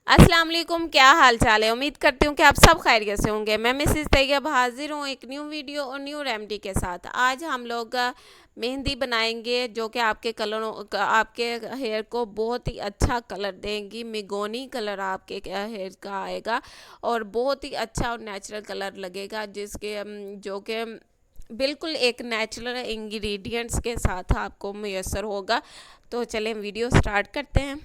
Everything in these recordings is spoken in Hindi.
अस्सलाम वालेकुम, क्या हाल चाल है। उम्मीद करती हूँ कि आप सब खैरियत से होंगे। मैं मिसेस तैयब हाजिर हूँ एक न्यू वीडियो और न्यू रेमेडी के साथ। आज हम लोग मेहंदी बनाएंगे जो कि आपके कलरों आपके हेयर को बहुत ही अच्छा कलर देंगी। मिगोनी कलर आपके हेयर का आएगा और बहुत ही अच्छा और नेचुरल कलर लगेगा, जिसके जो कि बिल्कुल एक नेचुरल इंग्रेडिएंट्स के साथ आपको मैसर होगा। तो चलें वीडियो स्टार्ट करते हैं।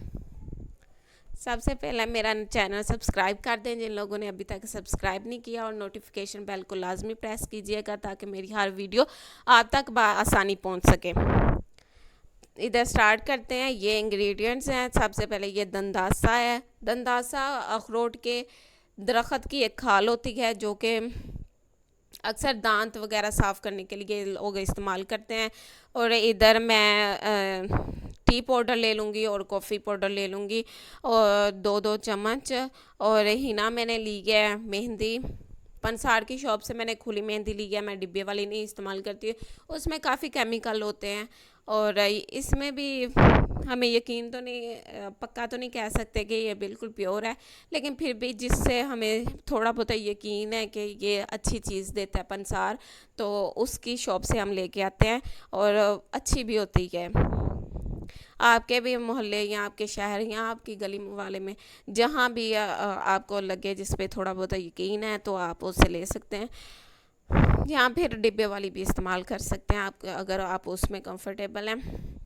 सबसे पहले मेरा चैनल सब्सक्राइब कर दें जिन लोगों ने अभी तक सब्सक्राइब नहीं किया, और नोटिफिकेशन बेल को लाजमी प्रेस कीजिएगा ताकि मेरी हर वीडियो आप तक आसानी पहुंच सके। इधर स्टार्ट करते हैं। ये इंग्रेडिएंट्स हैं। सबसे पहले ये दंदासा है। दंदासा अखरोट के दरख्त की एक खाल होती है जो कि अक्सर दांत वगैरह साफ़ करने के लिए लोग इस्तेमाल करते हैं। और इधर मैं टी पाउडर ले लूँगी और कॉफ़ी पाउडर ले लूँगी और 2-2 चम्मच। और हिना मैंने ली है। मेहंदी पंसार की शॉप से मैंने खुली मेहंदी ली है, मैं डिब्बे वाली नहीं इस्तेमाल करती, उसमें काफ़ी केमिकल होते हैं। और इसमें भी हमें यकीन तो नहीं, पक्का तो नहीं कह सकते कि ये बिल्कुल प्योर है, लेकिन फिर भी जिससे हमें थोड़ा बहुत यकीन है कि ये अच्छी चीज़ देता है पंसार, तो उसकी शॉप से हम लेके आते हैं और अच्छी भी होती है। आपके भी मोहल्ले या आपके शहर या आपकी गली वाले में जहाँ भी आपको लगे जिस पे थोड़ा बहुत यकीन है तो आप उससे ले सकते हैं, या फिर डिब्बे वाली भी इस्तेमाल कर सकते हैं आप अगर आप उसमें कंफर्टेबल हैं।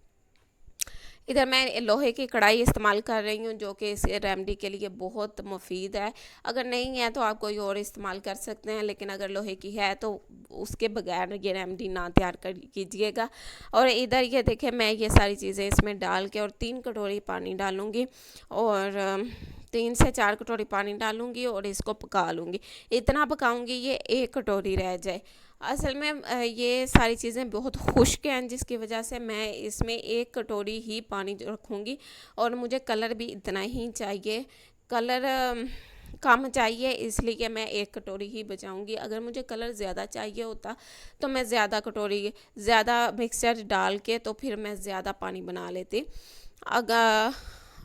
इधर मैं लोहे की कढ़ाई इस्तेमाल कर रही हूँ जो कि इस रेमेडी के लिए बहुत मुफीद है। अगर नहीं है तो आप कोई और इस्तेमाल कर सकते हैं, लेकिन अगर लोहे की है तो उसके बगैर ये रेमेडी ना तैयार कर कीजिएगा। और इधर ये देखें, मैं ये सारी चीज़ें इसमें डाल के और 3 कटोरी पानी डालूँगी और 3 से 4 कटोरी पानी डालूँगी और इसको पका लूँगी। इतना पकाऊँगी ये 1 कटोरी रह जाए। असल में ये सारी चीज़ें बहुत खुश्क हैं जिसकी वजह से मैं इसमें 1 कटोरी ही पानी रखूँगी और मुझे कलर भी इतना ही चाहिए। कलर कम चाहिए इसलिए मैं 1 कटोरी ही बचाऊँगी। अगर मुझे कलर ज़्यादा चाहिए होता तो मैं ज़्यादा मिक्सचर डाल के तो फिर मैं ज़्यादा पानी बना लेती। अगर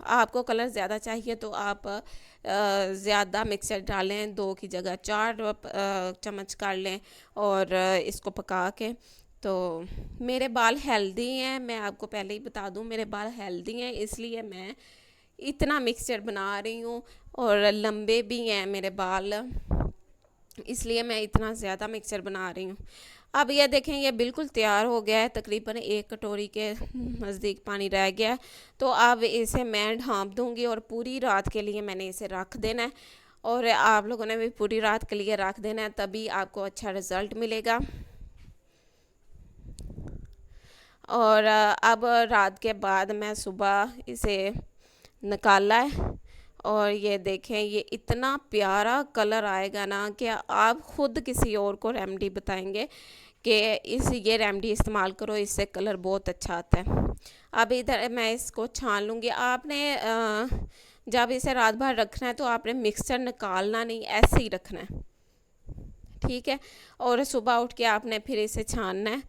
आपको कलर ज़्यादा चाहिए तो आप ज़्यादा मिक्सचर डालें, 2 की जगह 4 चम्मच कर लें और इसको पका के। तो मेरे बाल हेल्दी हैं, मैं आपको पहले ही बता दूं, मेरे बाल हेल्दी हैं इसलिए मैं इतना मिक्सचर बना रही हूँ। और लंबे भी हैं मेरे बाल, इसलिए मैं इतना ज़्यादा मिक्सचर बना रही हूँ। अब ये देखें, ये बिल्कुल तैयार हो गया है। तकरीबन 1 कटोरी के नज़दीक पानी रह गया है। तो अब इसे मैं ढाँप दूँगी और पूरी रात के लिए मैंने इसे रख देना है। और आप लोगों ने भी पूरी रात के लिए रख देना है, तभी आपको अच्छा रिज़ल्ट मिलेगा। और अब रात के बाद मैं सुबह इसे निकाला है और ये देखें, ये इतना प्यारा कलर आएगा ना कि आप ख़ुद किसी और को रेमेडी बताएंगे कि ये रेमेडी इस्तेमाल करो, इससे कलर बहुत अच्छा आता है। अब इधर मैं इसको छान लूँगी। आपने जब इसे रात भर रखना है तो आपने मिक्सचर निकालना नहीं, ऐसे ही रखना है, ठीक है। और सुबह उठ के आपने फिर इसे छानना है।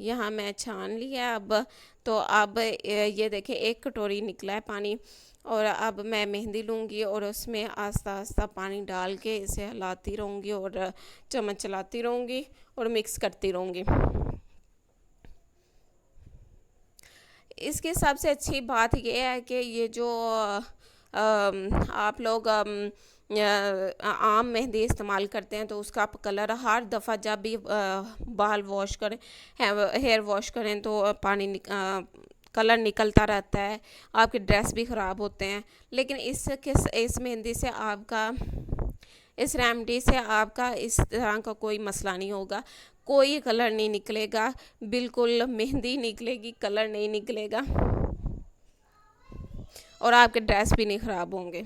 यहाँ मैं छान लिया अब। तो अब ये देखें 1 कटोरी निकला है पानी। और अब मैं मेहंदी लूँगी और उसमें आस्ता आस्ता पानी डाल के इसे हिलाती रहूँगी और चम्मच चलाती रहूँगी और मिक्स करती रहूँगी। इसकी सबसे अच्छी बात यह है कि ये जो आप लोग आम मेहंदी इस्तेमाल करते हैं तो उसका कलर हर दफ़ा जब भी बाल वॉश करें, हेयर वॉश करें तो कलर निकलता रहता है, आपके ड्रेस भी ख़राब होते हैं। लेकिन इस मेहंदी से आपका इस रेमेडी से आपका इस तरह का कोई मसला नहीं होगा, कोई कलर नहीं निकलेगा, बिल्कुल मेहंदी निकलेगी, कलर नहीं निकलेगा और आपके ड्रेस भी नहीं ख़राब होंगे।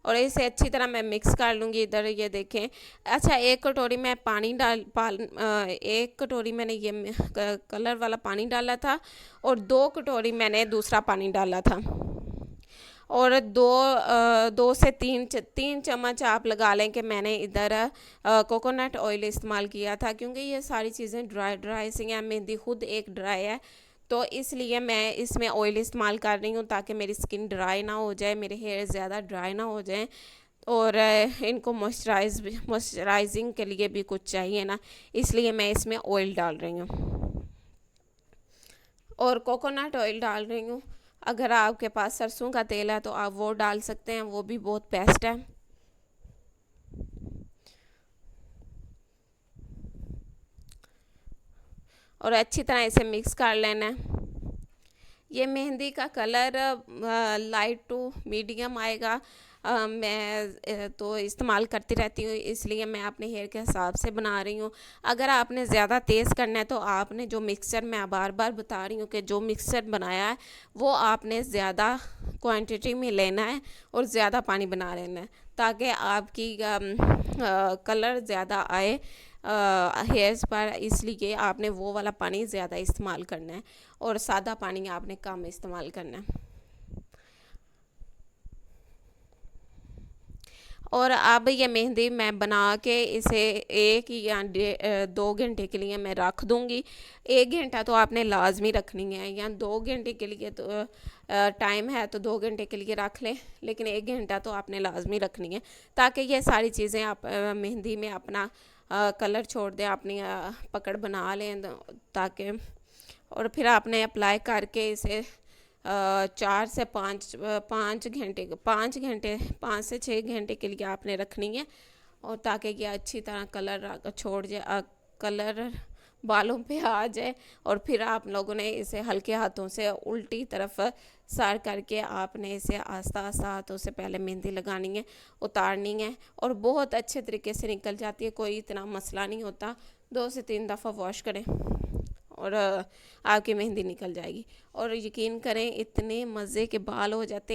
और इसे अच्छी तरह मैं मिक्स कर लूँगी। इधर ये देखें, अच्छा 1 कटोरी मैं 1 कटोरी मैंने ये कलर वाला पानी डाला था और 2 कटोरी मैंने दूसरा पानी डाला था। और 2 से 3 चम्मच आप लगा लें कि मैंने इधर कोकोनट ऑयल इस्तेमाल किया था, क्योंकि ये सारी चीज़ें ड्राई सी हैं, मेहंदी खुद एक ड्राई है तो इसलिए मैं इसमें ऑयल इस्तेमाल कर रही हूँ ताकि मेरी स्किन ड्राई ना हो जाए, मेरे हेयर ज़्यादा ड्राई ना हो जाए। और इनको मॉइस्चराइजिंग के लिए भी कुछ चाहिए ना, इसलिए मैं इसमें ऑयल डाल रही हूँ और कोकोनट ऑयल डाल रही हूँ। अगर आपके पास सरसों का तेल है तो आप वो डाल सकते हैं, वो भी बहुत बेस्ट है। और अच्छी तरह इसे मिक्स कर लेना है। ये मेहंदी का कलर लाइट टू मीडियम आएगा। मैं तो इस्तेमाल करती रहती हूँ, इसलिए मैं अपने हेयर के हिसाब से बना रही हूँ। अगर आपने ज़्यादा तेज़ करना है तो आपने जो मिक्सचर, मैं बार बार बता रही हूँ कि जो मिक्सचर बनाया है वो आपने ज़्यादा क्वांटिटी में लेना है और ज़्यादा पानी बना लेना है, ताकि आपकी कलर ज़्यादा आए हेयर्स पर। इसलिए आपने वो वाला पानी ज़्यादा इस्तेमाल करना है और सादा पानी आपने कम इस्तेमाल करना है। और अब ये मेहंदी मैं बना के इसे 1 या 2 घंटे के लिए मैं रख दूँगी। 1 घंटा तो आपने लाजमी रखनी है, या 2 घंटे के लिए तो टाइम है तो 2 घंटे के लिए रख लें, लेकिन 1 घंटा तो आपने लाजमी रखनी है, ताकि ये सारी चीज़ें आप मेहंदी में अपना कलर छोड़ दें, अपनी पकड़ बना लें, ताकि और फिर आपने अप्लाई करके इसे 4 से 5 घंटे 5 से 6 घंटे के लिए आपने रखनी है, और ताकि ये अच्छी तरह कलर छोड़ जाए, कलर बालों पे आ जाए। और फिर आप लोगों ने इसे हल्के हाथों से उल्टी तरफ सार करके आपने इसे आस्ता आस्ता हाथों से पहले मेहंदी लगानी है, उतारनी है, और बहुत अच्छे तरीके से निकल जाती है, कोई इतना मसला नहीं होता। 2 से 3 दफ़ा वॉश करें और आपकी मेहंदी निकल जाएगी। और यकीन करें इतने मज़े के बाल हो जाते हैं।